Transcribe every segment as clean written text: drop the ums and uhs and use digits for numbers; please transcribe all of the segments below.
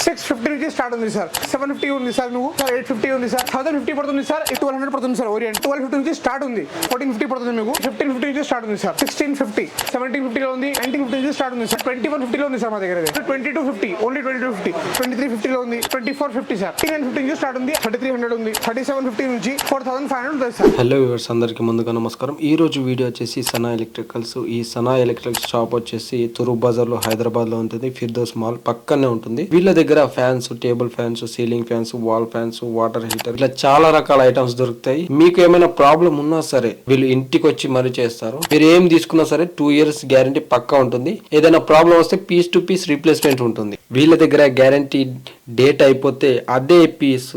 650 నుంచి స్టార్ట్ ఉంది సార్. 750 ఉంది సార్, నువ్వు 850 ఉంది సార్, 1050 పడుతుంది సార్, 1200 పడుతుంది సార్. ఓరియంట్ 1250 నుంచి స్టార్ట్ ఉంది, 1450 పడుతుంది మీకు, 1550 నుంచి స్టార్ట్ ఉంది సార్, 1650, 1750 లో ఉంది, 1950 నుంచి స్టార్ట్ ఉంది సార్, 2150 లో ఉంది సార్ మా దగ్గర. 2250 ఓన్లీ 2250, 2350 లో ఉంది, 2450 సార్, 3950 నుంచి స్టార్ట్ ఉంది, 3300 ఉంది, 3750 నుంచి 4500 ఉంటుంది సార్. హలో వ్యూవర్స్, అందరికీ ముందుగా నమస్కారం. ఈ రోజు వీడియో వచ్చేసి సనా ఎలక్ట్రికల్స్. ఈ సనా ఎలక్ట్రికల్స్ షాప్ వచ్చేసి తురూప్ బజార్ లో హైదరాబాద్ లో ఉంటుంది. ఫిర్దోస్ మాల్ పక్కనే ఉంటుంది. వీళ్ళ దగ్గర fans, table fans, ceiling fans, wall fans, water heater, ఇట్లా చాలా రకాల ఐటమ్స్ దొరుకుతాయి. మీకు ఏమైనా ప్రాబ్లం ఉన్నా సరే వీళ్ళు ఇంటికి వచ్చి మరీ చేస్తారు. మీరు ఏం తీసుకున్నా సరే 2 years గ్యారంటీ పక్కా ఉంటుంది. ఏదైనా ప్రాబ్లం వస్తే పీస్ టు పీస్ రీప్లేస్మెంట్ ఉంటుంది. వీళ్ళ దగ్గర గ్యారంటీ డేట్ అయిపోతే అదే పీస్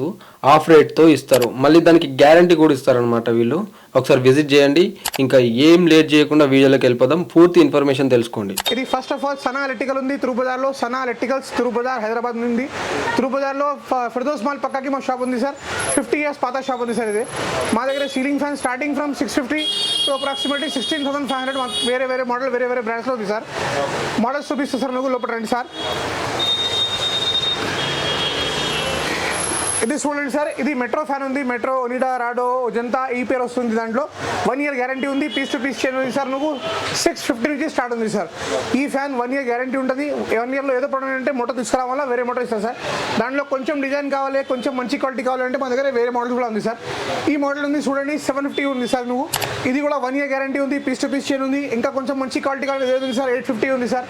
ఆఫ్ రేట్ తో ఇస్తారు. మళ్ళీ దానికి గ్యారంటీ కూడా ఇస్తారనమాట వీళ్ళు. ఒకసారి విజిట్ చేయండి. ఇంకా ఏం లేట్ చేయకుండా వీడియోలోకి వెళ్ళిపోదాం. పూర్తి ఇన్ఫర్మేషన్ తెలుసుకోండి. ఇది first of all Sana electrical ఉంది తురూప్ బజార్ లో. సనా ఎలక్ట్రికల్స్ తురూప్ బజార్ హైదరాబాద్ ఉంది. తురూప్ బజార్ లో ఫిర్దోస్ మాల్ పక్కకి మా షాప్ ఉంది సార్. 50 years పాత షాప్ ఉంది సార్. ఇది మా దగ్గర ceiling fan starting from 650 to approximately 16,500 వేరే మోడల్ వేరే బ్రాండ్స్ లో ఉంది సార్. మోడల్స్ చూపిస్తారు సార్, మీకు లోపల రండి సార్. ఇది చూడండి సార్, ఇది మెట్రో ఫ్యాన్ ఉంది. మెట్రో, ఒనిడా, రాడో, జంతా ఈ పేరు వస్తుంది. దాంట్లో 1 year గ్యారంటీ ఉంది. పీస్ టు పీస్ చైన్ ఉంది సార్. నువ్వు 650 నుంచి స్టార్ట్ ఉంది సార్. ఈ ఫ్యాన్ 1 year గ్యారంటీ ఉంటుంది. 1 year లో ఏదో ప్రాబ్లం అంటే మోటార్ తీసుకురావాలా, వేరే మోటార్ ఇస్తారు సార్. దాంట్లో కొంచెం డిజైన్ కావాలి, కొంచెం మంచి క్వాలిటీ కావాలంటే మా దగ్గర వేరే మోడల్ కూడా ఉంది సార్. ఈ మోడల్ ఉంది చూడండి, 750 ఉంది సార్. నువ్వు ఇది కూడా 1 year గ్యారంటీ ఉంది. పీస్ టు పీస్ చైన్ ఉంది. ఇంకా కొంచెం మంచి క్వాలిటీ కావాలి ఏది ఉంది సార్, 850 ఉంది సార్.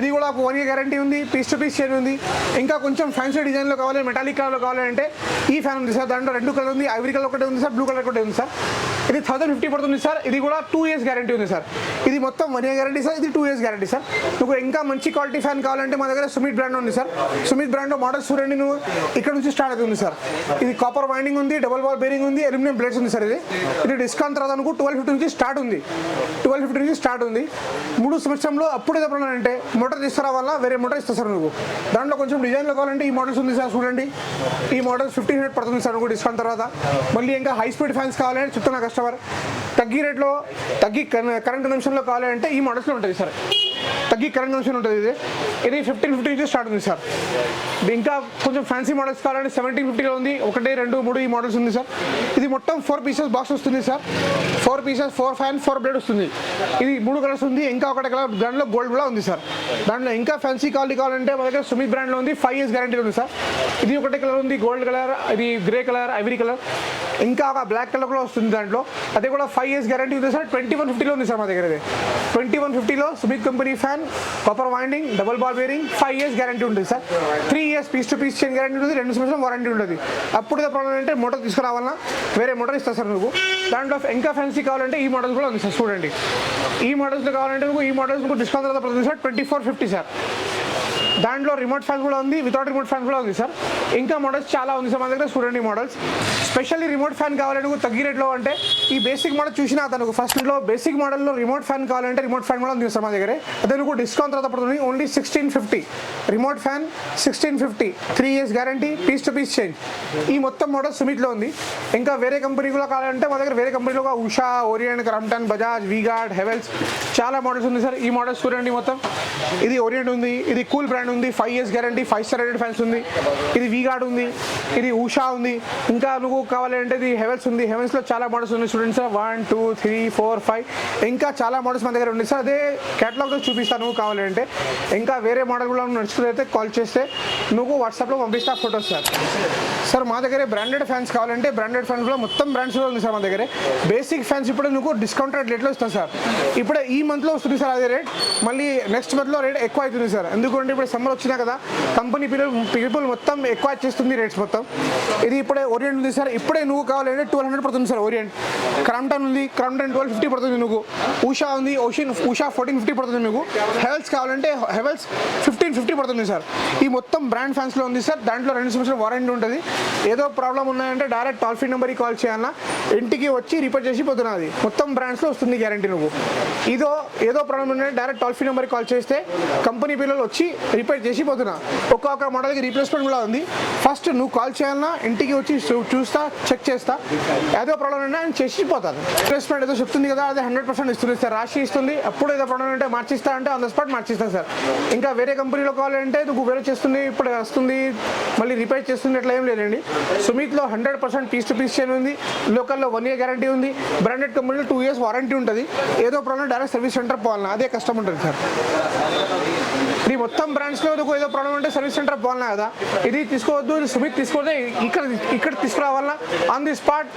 ఇది కూడా 1 year గ్యారంటీ ఉంది. పీస్ టు పీస్ చైన్ ఉంది. ఇంకా కొంచెం ఫ్యాన్సీ డిజైన్లో కావాలి, మెటాలిక్ కలర్లో కావాలంటే ఈ ఫ్యాన్ ఉంది సార్. దాంట్లో 2 కలర్ ఉంది, ఐవరీ కలర్ ఒకటి ఉంది సార్, బ్లూ కలర్ ఒకటి ఉంది సార్. ఇది 1050 పడుతుంది సార్. ఇది కూడా 2 years గ్యారంటీ ఉంది సార్. ఇది మొత్తం 1 year గ్యారంటీ సార్. ఇది 2 years గ్యారంటీ సార్. నువ్వు ఇంకా మంచి క్వాలిటీ ఫ్యాన్ కావాలంటే మా దగ్గర సుమిత్ బ్రాండ్ ఉంది సార్. సుమిత్ బ్రాండ్ మోడల్స్ చూడండి, నువ్వు ఇక్కడ నుంచి స్టార్ట్ అవుతుంది సార్. ఇది కాపర్ వైండింగ్ ఉంది, డబుల్ బాల్ బేరింగ్ ఉంది, అల్యూమినియం ప్లేట్స్ ఉంది సార్. ఇది డిస్కౌంట్ తర్వాత అనుకో 1250 నుంచి స్టార్ట్ ఉంది. 1250 నుంచి స్టార్ట్ ఉంది. 3 సంవత్సరంలో అప్పుడు ఏదో అంటే మోటార్ తీసుకురావాలా, వేరే మోటార్ ఇస్తా సార్. నువ్వు దాంట్లో కొంచెం డిజైన్లో కావాలంటే ఈ మోడల్స్ ఉంది సార్. చూడండి, ఈ మోడల్ 1500 పడుతుంది సార్ నువ్వు డిస్కౌంట్ తర్వాత. మళ్ళీ ఇంకా హై స్పీడ్ ఫ్యాన్స్ కావాలంటే చెప్తున్నా కస్టమర్, తగ్గి రేట్లో తగ్గి కరెంట్ నిమిషంలో కావాలంటే ఈ మోడల్స్లో ఉంటుంది సార్. తగ్గి కరెంట్ నిమిషం ఉంటుంది. ఇది 1550 నుంచి స్టార్ట్ ఉంది సార్. ఇంకా కొంచెం ఫ్యాన్సీ మోడల్స్ కావాలంటే 1750లో ఉంది. 1, 2, 3 ఈ మోడల్స్ ఉంది సార్. ఇది మొత్తం 4 pieces బాక్స్ వస్తుంది సార్. 4 pieces, 4 ఫ్యాన్, 4 బ్లేడ్ వస్తుంది. ఇది 3 కలర్స్ ఉంది. ఇంకా ఒకటి కలర్ దాంట్లో గోల్డ్ కూడా ఉంది సార్. దాంట్లో ఇంకా ఫ్యాన్సీ క్వాలిటీ కావాలంటే మా దగ్గర సుమిత్ బ్రాండ్లో ఉంది. 5 years గ్యారంటీ ఉంది సార్. ఇది ఒకటే కలర్ ఉంది, గోల్డ్ కలర్, ఇది గ్రే కలర్, ఐవరీ కలర్, ఇంకా ఒక బ్లాక్ కలర్ కూడా వస్తుంది దాంట్లో. అదే కూడా 5 years గ్యారంటీ ఉంది సార్. 2150లో ఉంది సార్ మా దగ్గర. 2150లో Sumit company fan, copper winding, double ball bearing, 5 years guarantee ఉంటుంది sir. 3 years piece to piece chain guarantee ఉంటుంది. 2 సంవత్సరం వారంటీ ఉంటుంది. అప్పుడు ప్రాబ్లం అంటే మోటార్ తీసుకురావాలన్నా వేరే మోటార్ ఇస్తా సార్ నువ్వు. దాంట్లో ఇంకా ఫ్యాన్సీ కావాలంటే ఈ మోడల్స్ కూడా ఉంది సార్. చూడండి, ఈ మోడల్స్లో కావాలంటే నువ్వు ఈ మోడల్స్ డిస్కౌంట్ తర్వాత పడుతుంది సార్. 2450 సార్. దాంట్లో రిమోట్ ఫ్యాన్ కూడా ఉంది, వితౌట్ రిమోట్ ఫ్యాన్ కూడా ఉంది సార్. ఇంకా మోడల్స్ చాలా ఉంది సార్ మా దగ్గర. చూడండి మోడల్స్. స్పెషల్లీ రిమోట్ ఫ్యాన్ కావాలంటే నువ్వు తగ్గి రేట్లో అంటే ఈ బేసిక్ మోడల్ చూసినా అతను ఫస్ట్లో బేసిక్ మోడల్లో రిమోట్ ఫ్యాన్ కావాలంటే రిమోట్ ఫ్యాన్ కూడా ఉంది సార్ మా దగ్గర. అదే నువ్వు డిస్కౌంట్ తర్వాత పడుతుంది only 1650. Remote fan 1650, 3 years guarantee, piece to piece change. ఈ మొత్తం మోడల్ సుమిత్లో ఉంది. ఇంకా వేరే కంపెనీ కూడా కావాలంటే మా దగ్గర వేరే కంపెనీలో ఉషా, ఓరియంట్, క్రాంప్టన్, బజాజ్, వీగార్డ్, హెవెల్స్ చాలా మోడల్స్ ఉంది సార్. ఈ మోడల్స్ చూడండి మొత్తం. ఇది ఓరియంట్ ఉంది, ఇది కూల్ బ్రాండ్ ఉంది, 5 years guarantee, 5 star rated fans ఉంది. ఇది వీగార్డ్ ఉంది, ఇది ఉషా ఉంది. ఇంకా నువ్వు కావాలంటే ఇది హెవెల్స్ ఉంది. హెవెల్స్లో చాలా మోడల్స్ ఉన్నాయి చూడండి సార్. 1, 2, 3, 4, 5 ఇంకా చాలా మోడల్స్ మా దగ్గర ఉంది సార్. అదే క్యాటలాగ్లో చూపిస్తాను నువ్వు కావాలంటే. ఇంకా వేరే మోడల్ కూడా నడుచుకుంటే కాల్ చేస్తే నువ్వు వాట్సాప్లో పంపిస్తా ఫొటోస్ సార్. సార్ మా దగ్గర బ్రాండెడ్ ఫ్యాన్స్ కావాలంటే బ్రాండెడ్ ఫ్యాన్స్ కూడా మొత్తం బ్రాండ్స్లో ఉంది సార్ మా దగ్గర. బేసిక్ ఫ్యాన్స్ ఇప్పుడు నువ్వు డిస్కౌంట్ రేట్లో ఇస్తాం సార్. ఇప్పుడే ఈ మంత్లో వస్తుంది సార్ అదే రేట్. మళ్ళీ నెక్స్ట్ మంత్లో రేట్ ఎక్కువ అవుతుంది సార్. ఎందుకంటే ఇప్పుడు సమ్మర్ వచ్చినా కదా, కంపెనీ పీపుల్ మొత్తం ఎక్కువ చేస్తుంది రేట్స్ మొత్తం. ఇది ఇప్పుడే ఓరియంట్ ఉంది సార్. ఇప్పుడే నువ్వు కావాలంటే 1200 పడుతుంది సార్ ఓరియంట్. క్రాంప్టన్ ఉంది, క్రాంప్టన్ 1250 పడుతుంది నువ్వు. ఉషా ఉంది, ఉషా 1450 పడుతుంది మీకు. హెవెల్స్ కావాలంటే హెవెల్స్ 1550 పడుతుంది సార్. ఈ మొత్తం బ్రాండ్ ఫ్యాన్స్లో ఉంది సార్. దాంట్లో 2 సంవత్సరాల వారంటీ ఉంటుంది. ఏదో ప్రాబ్లం ఉన్నాయంటే డైరెక్ట్ టోల్ ఫ్రీ నెంబర్కి కాల్ చేయాలన్నా ఇంటికి వచ్చి రిపేర్ చేసి పోతున్నది. మొత్తం బ్రాండ్స్లో వస్తుంది గ్యారంటీ నువ్వు. ఏదో ప్రాబ్లం ఉందంటే డైరెక్ట్ టోల్ ఫ్రీ నెంబర్కి కాల్ చేస్తే కంపెనీ పిల్లలు వచ్చి రిపేర్ చేసి పోతున్నా. ఒక్కొక్క మోడల్కి రీప్లేస్మెంట్ కూడా ఉంది. ఫస్ట్ నువ్వు కాల్ చేయాలన్నా ఇంటికి వచ్చి చూస్తా, చెక్ చేస్తా, ఏదో ప్రాబ్లం ఉన్నా నేను చేసి పోతాను. రీప్లేస్మెంట్ ఏదో చెప్తుంది కదా, అది 100% ఇస్తుంది సార్, రాసి ఇస్తుంది. అప్పుడు ఏదో ప్రాబ్లం ఉంటే మార్చిస్తా అంటే ఆన్ ద స్పాట్ మార్చిస్తాను సార్. ఇంకా వేరే కంపెనీలో కావాలంటే నువ్వు వేరే చేస్తుంది, ఇప్పుడు వస్తుంది, మళ్ళీ రిపేర్ చేస్తుంది, అట్లా ఏం లేదండి. సుమిత్లో 100% పీస్ టు పీస్ చైన్ ఉంది. లోకల్లో 1 year గ్యారంటీ ఉంది. బ్రాండెడ్ కంపెనీలో 2 years వారంటీ ఉంటుంది. ఏదో ప్రాబ్లం డైరెక్ట్ సర్వీస్ సెంటర్ పోవాలన్నా అదే కష్టం ఉంటుంది సార్. ఇది మొత్తం బ్రాండ్స్లో ఏదో ప్రాబ్లం ఉంటే సర్వీస్ సెంటర్ పోవాలన్నా కదా, ఇది తీసుకోవద్దు, సుమిత్ తీసుకోవద్దు, ఇక్కడ తీసుకురావాలన్నా ఆన్ ది స్పాట్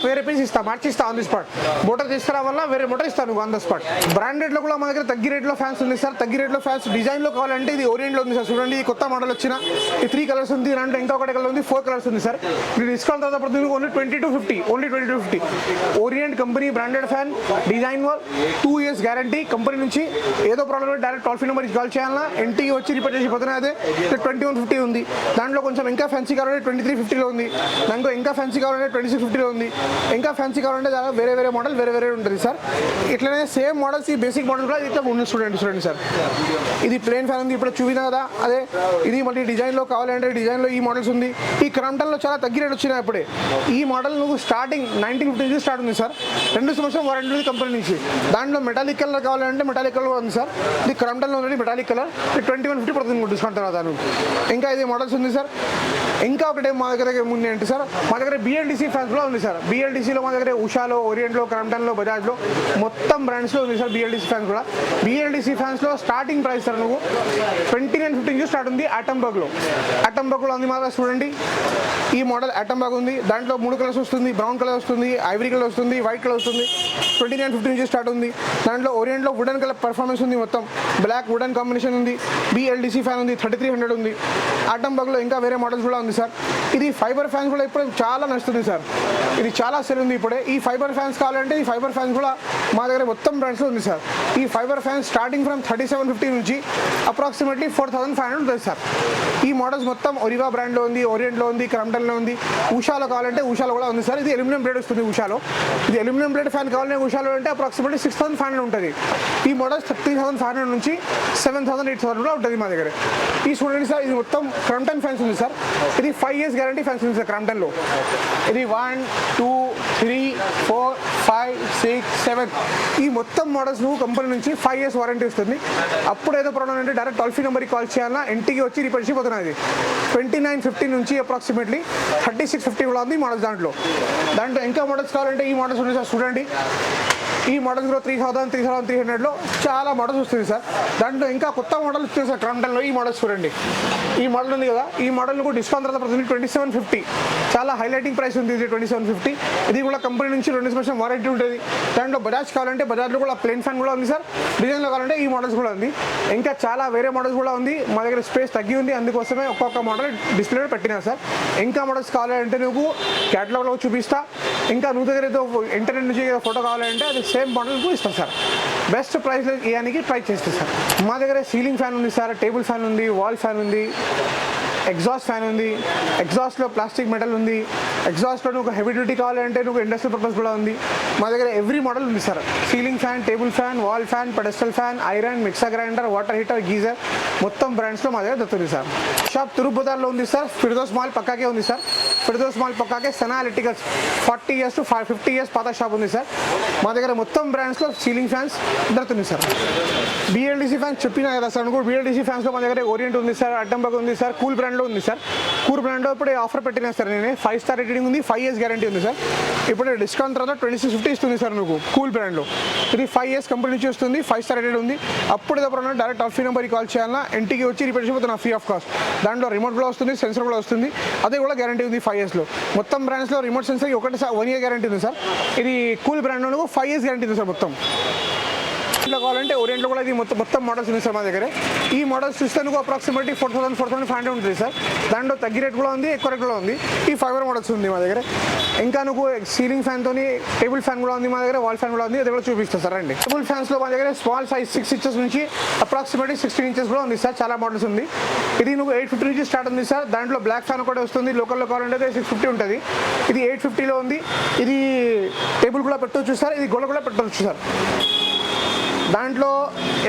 వేరే పీస్ ఇస్తా, మార్చిస్తా ఆన్ ది స్పాట్. మోటార్ తీసుకురావాలన్నా వేరే మోటార్ ఇస్తాను ఆన్ ద స్పాట్. బ్రాండెడ్లో కూడా మా దగ్గర తగ్గి రేట్లో ఫ్యాన్స్ ఉంది సార్. తగ్గి రేట్లో ఫ్యాన్స్ డిజైన్లో కావాలంటే ఇది ఓరియంట్లో ఉంది సార్. చూడండి, ఈ కొత్త మోడల్ వచ్చిన ఈ 3 కలర్స్ ఉంది, అంటే ఇంకా ఒకటి కలర్ ఉంది, 4 కలర్స్ ఉంది సార్. ఇది డిస్కౌంట్ తర్వాత పడుతుంది only 2250, only 2250. Orient company branded fan, design work, 2 years guarantee company నుంచి. ఏదో problem direct toll free number call చేయాలన్నా ఇంటికి వచ్చి రిపేర్ చేసి పోతున్నా. అదే 2150 ఉంది. దాంట్లో కొంచెం ఇంకా ఫ్యాన్సీ కావాలంటే 2350లో ఉంది. దాంట్లో ఇంకా ఫ్యాన్సీ కావాలంటే 2650లో ఉంది. ఇంకా ఫ్యాన్సీ కావాలంటే చాలా వేరే మోడల్ వేరే ఉంటుంది సార్. ఇట్లనే సేమ్ మోడల్స్, ఈ బేసిక్ మోడల్ కూడా ఇట్లా ఉంది. చూడండి సార్, ఇది ప్లేన్ ఫ్యాన్ ఉంది, ఇప్పుడు చూపినా కదా అదే. ఇది మళ్ళీ డిజైన్లో కావాలంటే డిజైన్లో ఈ మోడల్స్ ఉంది. ఈ క్రాంప్టన్లో చాలా తగ్గి రేట్ వచ్చినాయి అప్పుడే. ఈ మోడల్ నువ్వు స్టార్టింగ్ 1950 నుంచి స్టార్ట్ ఉంది సార్. 2 సంవత్సరం వారంటీ ఉంది కంపెనీ నుంచి. దాంట్లో మెటాలిక్ కలర్ కావాలంటే మెటాలిక్ కలర్ ఉంది సార్. ఇది క్రాంప్టన్లో ఉంది మెటాలిక్ కలర్, 2150 పడుతుంది డిస్కౌంట్ తర్వాత. ఇంకా ఇది మోడల్స్ ఉంది సార్. ఇంకా ఒకటి మా దగ్గర ఉంది ఏంటి సార్, మా దగ్గర BLDC ఫ్యాన్స్ కూడా ఉంది సార్. BLDCలో మా దగ్గర ఉషాలో, ఓరియంట్లో, క్రాంప్టన్లో, బజాజ్లో మొత్తం బ్రాండ్స్లో ఉంది సార్ BLDC ఫ్యాన్స్ కూడా. BLDC ఫ్యాన్స్లో స్టార్టింగ్ ప్రైస్ సార్ నువ్వు 2950 నుంచి స్టార్ట్ ఉంది. ఆటంబర్గ్లో ఉంది మా దగ్గర. చూడండి, ఈ మోడల్ ఆటంబర్గ్ ఉంది. దాంట్లో 3 కలర్స్ వస్తుంది, బ్రౌన్ కలర్ వస్తుంది, ఐవరీ కలర్ వస్తుంది, వైట్ కలర్ వస్తుంది. 2950 నుంచి స్టార్ట్ ఉంది. దాంట్లో ఓరియంట్లో వుడెన్ కలర్ పర్ఫార్మెన్స్ ఉంది, మొత్తం బ్లాక్ వుడెన్ కాంబినేషన్ ఉంది. BLDC ఫ్యాన్ ఉంది, 3300 ఉంది. ఆటంబర్గ్లో ఇంకా వేరే మోడల్స్ కూడా ఉంది సార్. ఇది ఫైబర్ ఫ్యాన్స్ కూడా ఇప్పుడు చాలా నడుస్తుంది సార్. ఇది చాలా సెల్ ఉంది ఇప్పుడే. ఈ ఫైబర్ ఫ్యాన్స్ కావాలంటే ఈ ఫైబర్ ఫ్యాన్స్ కూడా మా దగ్గర మొత్తం బ్రాండ్స్లో ఉంది సార్. ఈ ఫైబర్ ఫ్యాన్స్ స్టార్టింగ్ ఫ్రమ్ 3750 నుంచి అప్రాక్సిమేట్లీ 4500 ఉంటుంది సార్. ఈ మోడల్స్ మొత్తం ఒరివా బ్రాండ్లో ఉంది, ఓరియంట్లో ఉంది, క్రాంప్టన్లో ఉంది. ఉషాలో కావాలంటే ఉషాలో కూడా ఉంది సార్. ఇది అల్యూమినియం ప్లేట్ వస్తుంది ఉషాలో. ఇది అల్యూమినియం ప్లేట్ ఫ్యాన్ కావాలంటే ఉషాలో అంటే అప్రాక్సిమేట్లీ 6500 ఉంటుంది. ఈ మోడల్స్ 3500 నుంచి 7000, 8000 కూడా ఉంటుంది మా దగ్గర. ఈ చూడండి సార్, ఇది మొత్తం క్రాంప్టన్ ఫ్యాన్స్ ఉంది సార్. ఇది 5 years గ్యారంటీ ఫ్యాన్స్ ఉంది సార్ క్రాంప్టన్లో. ఇది 1, 2, 3, 4, 5, 6, 7 ఈ మొత్తం మోడల్స్ నువ్వు కంపెనీ నుంచి 5 years వారంటీ వస్తుంది. అప్పుడు ఏదో ప్రాబ్లం అంటే డైరెక్ట్ టోల్ ఫ్రీ నెంబర్కి కాల్ చేయాలన్నా ఇంటికి వచ్చి రిపేర్ చేసిపోతున్నది. 2950 నుంచి అప్రాక్సిమేట్లీ 3650 కూడా ఉంది మోడల్స్. దాంట్లో ఇంకా మోడల్స్ కావాలంటే ఈ మోడల్స్ ఉన్నాయి సార్. చూడండి, ఈ మోడల్స్ కూడా 3000, 3300లో చాలా మోడల్స్ వస్తుంది సార్. దాంట్లో ఇంకా కొత్త మోడల్ వస్తుంది సార్ క్రాంప్టన్లో. ఈ మోడల్స్ చూడండి, ఈ మోడల్ ఉంది కదా, ఈ మోడల్ కూడా డిస్కౌంట్ తర్వాత పడుతుంది 2750. చాలా హైలైటింగ్ ప్రైస్ ఉంది ఇది 2750. ఇది కూడా కంపెనీ నుంచి 2 సంవత్సరం వారంటీ ఉంటుంది. దాంట్లో బజాజ్ కావాలంటే బజాజ్లో కూడా ప్లేన్ ఫ్యాన్ కూడా ఉంది సార్. డిజైన్లో కావాలంటే ఈ మోడల్స్ కూడా ఉంది. ఇంకా చాలా వేరే మోడల్స్ కూడా ఉంది. మా దగ్గర స్పేస్ తగ్గి ఉంది, అందుకోసమే ఒక్కొక్క మోడల్ డిస్ప్లేలో పెట్టినా సార్. ఇంకా మోడల్స్ కావాలంటే నువ్వు క్యాటలాగ్లో చూపిస్తా. ఇంకా నువ్వు దగ్గర ఏదో ఇంటర్నెట్ నుంచి ఏదో ఫోటో కావాలంటే అది సేమ్ మోడల్కు ఇస్తాం సార్. బెస్ట్ ప్రైస్లో ఇవ్వడానికి ట్రై చేస్తాం సార్. మా దగ్గర సీలింగ్ ఫ్యాన్ ఉంది సార్, టేబుల్ ఫ్యాన్ ఉంది, వాల్ ఫ్యాన్ ఉంది, ఎగ్జాస్ట్ ఫ్యాన్ ఉంది. ఎగ్జాస్ట్లో ప్లాస్టిక్ మెటల్ ఉంది. ఎగ్జాస్ట్లో నువ్వు హెవీ డ్యూటీ కావాలంటే నువ్వు ఇండస్ట్రియల్ పర్పస్ కూడా ఉంది. మా దగ్గర ఎవ్రీ మోడల్ ఉంది sir. Ceiling fan, table fan, wall fan, pedestal fan, iron, mixer grinder, water heater, geyser మొత్తం బ్రాండ్స్లో మా దగ్గర దొరుకుతుంది సార్. షాప్ తిరుపతిలో ఉంది సార్. ఫిర్దోస్ మాల్ పక్కాకే ఉంది సార్. ఫిర్దోస్ మాల్ పక్కాకే Sana electricals 40 years to 50 years పాత షాప్ ఉంది సార్. మా దగ్గర మొత్తం బ్రాండ్స్లో సీలింగ్ ఫ్యాన్స్ దొరుకుతుంది సార్. BLDC ఫ్యాన్స్ చెప్పినా కదా సార్. కూడా BLDC ఫ్యాన్స్లో మా దగ్గర ఓరియంట్ ఉంది సార్, అడ్డంబర్గ్ ఉంది సార్, కూల్ బ్రాండ్లో ఉంది సార్. కూల్ బ్రాండ్లో ఇప్పుడు ఆఫర్ పెట్టినా సార్ నేను. 5 star రేటింగ్ ఉంది, 5 years గ్యారంటీ ఉంది సార్. ఇప్పుడు డిస్కౌంట్ తర్వాత 2650 ఇస్తుంది సార్ నువ్వు కూల్ బ్రాండ్లో. ఇది 5 years కంపెనీ నుంచి వస్తుంది, 5 star రేటెడ్ ఉంది. అప్పుడు ఏదో డైరెక్ట్ టోల్ ఫ్రీ నెంబర్కి కాల్ చేయాలన్నా ఇంటికి వచ్చి రిపేర్ చేయబోతున్నా ఫ్రీ ఆఫ్ కాస్ట్. దాంట్లో రిమోట్ కూడా వస్తుంది, సెన్సర్ కూడా వస్తుంది. అదే కూడా గ్యారంటీ ఉంది 5 yearsలో. మొత్తం బ్రాండ్స్లో రిమోట్ సెన్సర్ ఒకటి 1 year గ్యారంటీ ఉంది సార్. ఇది కూల్ బ్రాండ్లో 5 years గ్యారంటీ ఉంది సార్ మొత్తం. ఇట్లా కావాలంటే ఓరియంట్లో కూడా ఇది మొత్తం మోడల్స్ ఉంది సార్ మా దగ్గర. ఈ మోడల్స్ చూస్తే నువ్వు అప్రాక్సిమేట్లీ 4500 ఉంటుంది సార్. దాంట్లో తగ్గి రేట్ కూడా ఉంది, ఎక్కువ రేట్ కూడా ఉంది. ఈ ఫైబర్ మోడల్స్ ఉంది మా దగ్గర. ఇంకా నువ్వు సీలింగ్ ఫ్యాన్తో టేబుల్ ఫ్యాన్ కూడా ఉంది మా దగ్గర, వాల్ ఫ్యాన్ కూడా ఉంది. అది కూడా చూపిస్తాను సార్ అండి. టేబుల్ ఫ్యాన్స్లో మా దగ్గర స్మాల్ సైజ్ 6 inches నుంచి అప్రాక్సిమేట్లీ 16 inches కూడా ఉంది సార్. చాలా మోడల్స్ ఉంది. ఇది నువ్వు 850 నుంచి స్టార్ట్ ఉంది సార్. దాంట్లో బ్లాక్ ఫ్యాన్ కూడా వస్తుంది. లోకల్లో కావాలంటే 650 ఉంటుంది. ఇది 850లో ఉంది. ఇది టేబుల్ కూడా పెట్టవచ్చు సార్. ఇది గోడ కూడా పెట్టవచ్చు సార్. దాంట్లో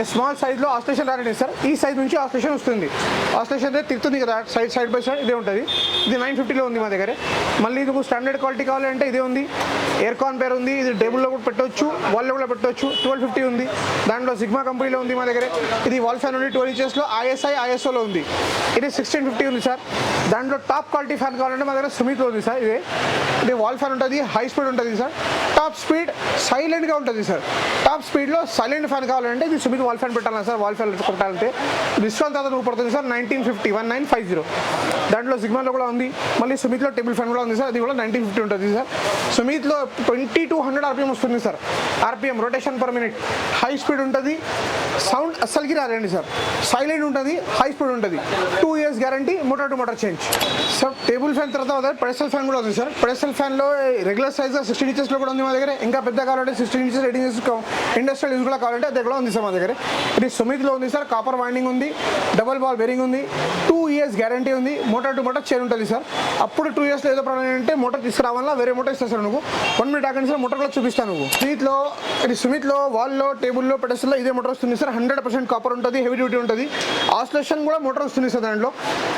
స్మాల్ సైజ్లో ఆస్లేషన్ రాలేదు సార్. ఈ సైజ్ నుంచి ఆస్లేషన్ వస్తుంది. ఆస్లేషన్ అయితే తిరుగుతుంది కదా సైడ్ బై సైడ్, ఇదే ఉంటుంది. ఇది 950లో ఉంది మా దగ్గర. మళ్ళీ మీకు స్టాండర్డ్ క్వాలిటీ కావాలంటే ఇదే ఉంది. ఎయిర్కాన్ పేర్ ఉంది. ఇది టేబుల్లో కూడా పెట్టవచ్చు, వాల్లో కూడా పెట్టవచ్చు. 1250 ఉంది. దాంట్లో సిగ్మా కంపెనీలో ఉంది మా దగ్గర. ఇది వాల్ ఫ్యాన్ ఉంది 12 ఇంచెస్లో, ISOలో ఉంది. ఇది 1650 ఉంది సార్. దాంట్లో టాప్ క్వాలిటీ ఫ్యాన్ కావాలంటే మా దగ్గర సుమిత్లో ఉంది సార్. ఇది వాల్ ఫ్యాన్ ఉంటుంది, హై స్పీడ్ ఉంటుంది సార్. టాప్ స్పీడ్ సైలెంట్గా ఉంటుంది సార్. టాప్ స్పీడ్లో సైలెంట్ ఫ్యాన్ కావాలంటే ఇది సుమిత్ వాల్ ఫ్యాన్ పెట్టాలి సార్. వాల్ ఫ్యాన్ పెట్టాలంటే డిస్కౌంట్ తర్వాత నువ్వు పడుతుంది సార్ 1950. దాంట్లో సిగ్మాలో కూడా ఉంది. మళ్ళీ సుమిత్లో టేబుల్ ఫ్యాన్ కూడా ఉంది సార్. అది కూడా 1950 ఉంటుంది సార్. సుమిత్లో 2200 RPM వస్తుంది sir. RPM rotation per minute. High speed ఉంటుంది. సౌండ్ అస్సలకి రాదండి సార్. సైలెంట్ ఉంటుంది, హై స్పీడ్ ఉంటుంది. 2 years guarantee, motor to motor change sir. Table fan తర్వాత పెడెస్టల్ ఫ్యాన్ కూడా ఉంది సార్. పెడెస్టల్ ఫ్యాన్లో రెగ్యులర్ సైజ్ 16 ఇంచెస్లో కూడా ఉంది మా దగ్గర. ఇంకా పెద్ద కావాలంటే 16 ఇంచెస్ 18 ఇంచెస్ ఇండస్ట్రియల్ యూజ్ కూడా కావాలంటే అది కూడా ఉంది సార్ మా దగ్గర. ఇది సుమిత్లో ఉంది సార్. కాపర్ వైండింగ్ ఉంది, డబల్ బాల్ బేరింగ్ ఉంది. 2 years గ్యారంటీ ఉంది. మోటార్ టు మోటార్ చైన్ ఉంటుంది సార్. అప్పుడు 2 yearsలో ఏదో ప్రాబ్లం ఏంటంటే మోటార్ తీసుకురావాలా వేరే మోటార్ ఇస్తాను సార్. నువ్వు 1 minute ఆగండి సార్, మోటార్ కూడా చూపిస్తాను. నువ్వు సుమిత్లో వాల్లో టేబుల్లో పెడెస్టల్లో ఇదే మోటార్ వస్తుంది సార్. 100% కాపర్ ఉంటుంది, హెవీ డ్యూటీ ఉంటుంది. ఆస్లేషన్ కూడా మోటార్ వస్తుంది సార్. దాంట్లో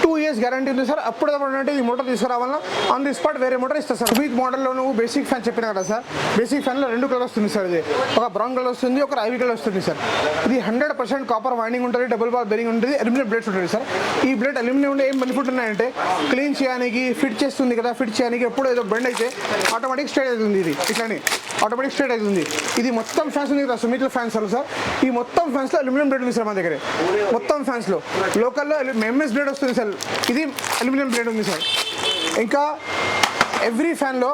2 years గ్యారంటీ ఉంది సార్. అప్పుడు అంటే ఈ మోటార్ తీసుకురావాలా ఆన్ ది స్పాట్ వేరే మోటార్ ఇస్తారు సార్. సుమిత్ మోడల్లో నువ్వు బేసిక్ ఫ్యాన్ చెప్పినా కదా సార్. బేసిక్ ఫ్యాన్లో 2 కలర్ వస్తుంది సార్. ఇది ఒక బ్రౌన్ కలర్ వస్తుంది, ఒక ఐవీ కలర్ వస్తుంది సార్. ఇది 100% కాపర్ వైండింగ్ ఉంటుంది, డబుల్ బాల్ బేరింగ్ ఉంటుంది, అల్యూమినియం బ్లేడ్స్ ఉంటుంది సార్. ఈ బ్లేడ్ అల్యూమినియం ఉండే ఏం బెనిఫిట్ ఉన్నాయంటే క్లీన్ చేయడానికి, ఫిట్ చేస్తుంది కదా, ఫిట్ చేయడానికి ఎప్పుడు ఏదో బెండ్ అయితే ఆటోమేటిక్ స్ట్రైట్ అవుతుంది. ఇది ఇట్లానే ఆటోమేటిక్ స్ట్రైట్ అవుతుంది. ఇది మొత్తం ఫ్యాన్స్ ఉంది కదా సుమిత్లో ఫ్యాన్స్ సార్. ఈ మొత్తం ఫ్యాన్స్లో అల్యూమినియం బ్లేడ్ ఉంది సార్ మా దగ్గర. మొత్తం ఫ్యాన్స్లో లోకల్లో ఎంఎస్ బ్లేడ్ వస్తుంది సార్. ఇది అల్యూమినియం బ్లేడ్ ఉంది సార్. ఇంకా ఎవ్రీ ఫ్యాన్లో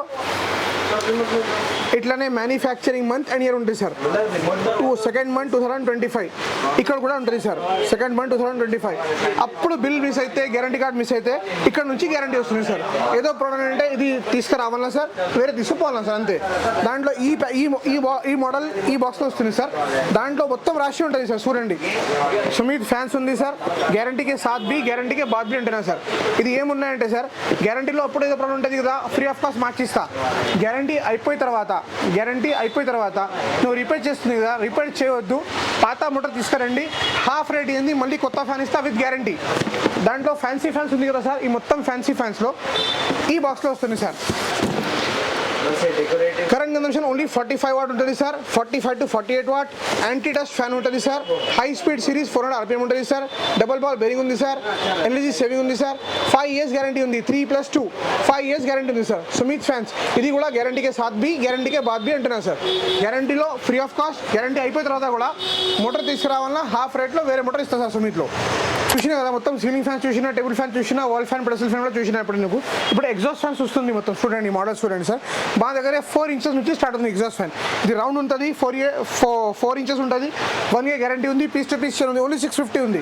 ఇట్లానే మ్యానుఫ్యాక్చరింగ్ మంత్ అండ్ ఇయర్ ఉంటుంది సార్. సెకండ్ మంత్ 2025 ఇక్కడ కూడా ఉంటుంది సార్. సెకండ్ మంత్ 2025 అప్పుడు బిల్ మిస్ అయితే, గ్యారంటీ కార్డ్ మిస్ అయితే ఇక్కడ నుంచి గ్యారంటీ వస్తుంది సార్. ఏదో ప్రాబ్లం అంటే ఇది తీసుకురావాలా సార్, వేరే తీసుకుపోవాలా సార్, అంతే. దాంట్లో ఈ మోడల్ ఈ బాక్స్లో వస్తుంది సార్. దాంట్లో మొత్తం రాసి ఉంటుంది సార్. చూడండి, సుమిత్ ఫ్యాన్స్ ఉంది సార్. గ్యారంటీకే సాత్ బి, గ్యారంటీకే బాత్ బి అంటున్నా సార్. ఇది ఏమున్నాయంటే సార్, గ్యారంటీలో అప్పుడు ఏదో ప్రాబ్లం ఉంటుంది కదా, ఫ్రీ ఆఫ్ కాస్ట్ మార్చిస్తా. గ్యారంటీ అయిపోయిన తర్వాత నువ్వు రిపేర్ చేస్తుంది కదా, రిపేర్ చేయవద్దు, పాత మోటార్ తీసుకురండి, హాఫ్ రేట్ ఏంది, మళ్ళీ కొత్త ఫ్యాన్ ఇస్తా విత్ గ్యారంటీ. దాంట్లో ఫ్యాన్సీ ఫ్యాన్స్ ఉంది కదా సార్. ఈ మొత్తం ఫ్యాన్సీ ఫ్యాన్స్లో ఈ బాక్స్లో వస్తుంది sir. Current consumption only 45 watt ఉంటుంది sir. 45 to 48 watt. Anti dust fan ఉంటుంది sir. High speed series 400 RPM ఉంటుంది సార్. డబల్ బాల్ బేరింగ్ ఉంది సార్. ఎనర్జీ సేవింగ్ ఉంది సార్. 5 years గ్యారంటీ ఉంది. 3+2 5 years గ్యారంటీ ఉంది సార్. సుమిత్ ఫ్యాన్స్ ఇది కూడా గ్యారంటీకే సాత్ బి, గ్యారంటీకే బాత్ బి అంటున్నా సార్. గ్యారంటీలో ఫ్రీ ఆఫ్ కాస్ట్. గ్యారంటీ అయిపోయిన తర్వాత కూడా మోటార్ తీసుకురావాలన్నా హాఫ్ రేట్లో వేరే మోటార్ ఇస్తారు సార్ సుమిత్లో. చూసినా కదా మొత్తం సీలింగ్ ఫ్యాన్స్ చూసినా, టేబుల్ ఫ్యాన్ చూసినా, వాల్ ఫ్యాన్, పెడెస్టల్ ఫ్యాన్ కూడా చూసినా. ఇప్పుడు ఎగ్జాస్ట్ ఫ్యాన్స్ వస్తుంది మొత్తం. చూడండి మోడల్స్ చూడండి సార్. మా దగ్గర 4 inches నుంచి స్టార్ట్ ఉంది ఎగ్జాస్ట్ ఫ్యాన్. ఇది రౌండ్ ఉంటుంది, 4 inches ఉంటుంది. 1 year గ్యారంటీ ఉంది. పీస్ టు పీస్ చైన్ ఉంది. ఓన్లీ 650 ఉంది.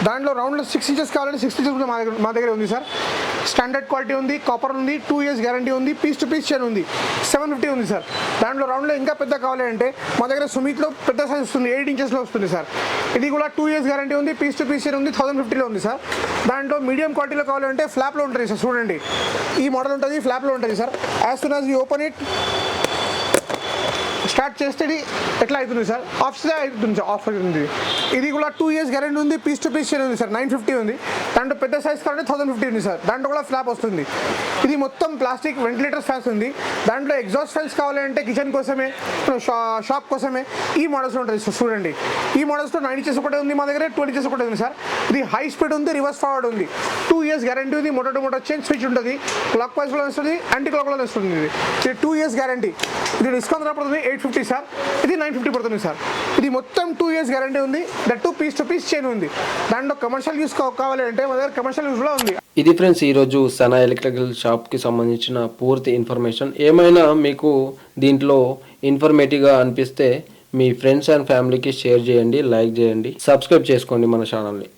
దాంట్లో రౌండ్లో 6 inches కావాలంటే 6 inches కూడా మా దగ్గర ఉంది సార్. స్టాండర్డ్ క్వాలిటీ ఉంది, కాపర్ ఉంది, 2 years గ్యారంటీ ఉంది, పీస్ టు పీస్ చైన్ ఉంది. 750 ఉంది సార్. దాంట్లో రౌండ్లో ఇంకా పెద్ద కావాలంటే మా దగ్గర సుమిత్లో పెద్ద సైజ్ వస్తుంది, 8 inchesలో వస్తుంది సార్. ఇది కూడా 2 years గ్యారంటీ ఉంది, పీస్ టు పీస్ చైన్ ఉంది, 1050లో ఉంది సార్. దాంట్లో మీడియం క్వాలిటీలో కావాలంటే ఫ్లాప్లో ఉంటుంది సార్. చూడండి, ఈ మోడల్ ఉంటుంది, ఫ్లాప్లో ఉంటుంది sir. As soon as you open it, start చేస్తే ఎట్లా అవుతుంది సార్, ఆఫ్ అవుతుంది సార్, ఆఫ్ అవుతుంది. ఇది కూడా 2 years గ్యారెంటీ ఉంది, పీస్ టు పీస్ చైన్ ఉంది సార్. 950 ఉంది. దాంట్లో పెద్ద సైజ్ కావాలంటే 1050 ఉంది సార్. దాంట్లో కూడా ఫ్లాప్ వస్తుంది. ఇది మొత్తం ప్లాస్టిక్ వెంటిలేటర్ ఫ్యాన్స్ ఉంది. దాంట్లో ఎగ్జాస్ట్ ఫ్యాన్స్ కావాలంటే కిచెన్ కోసమే, షాప్ కోసమే ఈ మోడల్స్ ఉంటుంది సార్. చూడండి, ఈ మోడల్స్లో 9 inches ఒకటే ఉంది మా దగ్గర, 12 inches ఒకటే ఉంది సార్. ఇది హై స్పీడ్ ఉంది, రివర్స్ ఫార్వర్డ్ ఉంది. 2 years గ్యారంటీ ఉంది. Motor to motor change switch ఉంటుంది. క్లాక్ వైజ్లో వస్తుంది, యాంటీ క్లాక్లో వస్తుంది. ఇది 2 years గ్యారంటీ. ఇది డిస్కౌంట్ పడుతుంది 850 సార్. ఇది 950 పడుతుంది సార్. ఇది మొత్తం 2 years గ్యారంటీ ఉంది. That 2 piece to piece chain ఉంది. దాంట్లో కమర్షియల్ యూస్ కావాలంటే మా దగ్గర కమర్షియల్ యూస్ కూడా ఉంది. ఇది ఫ్రెండ్స్ ఈరోజు సనా ఎలక్ట్రికల్ షాప్కి సంబంధించిన పూర్తి ఇన్ఫర్మేషన్. ఏమైనా మీకు దీంట్లో ఇన్ఫర్మేటివ్గా అనిపిస్తే మీ ఫ్రెండ్స్ అండ్ ఫ్యామిలీకి షేర్ చేయండి, లైక్ చేయండి, సబ్స్క్రైబ్ చేసుకోండి మన ఛానల్ని.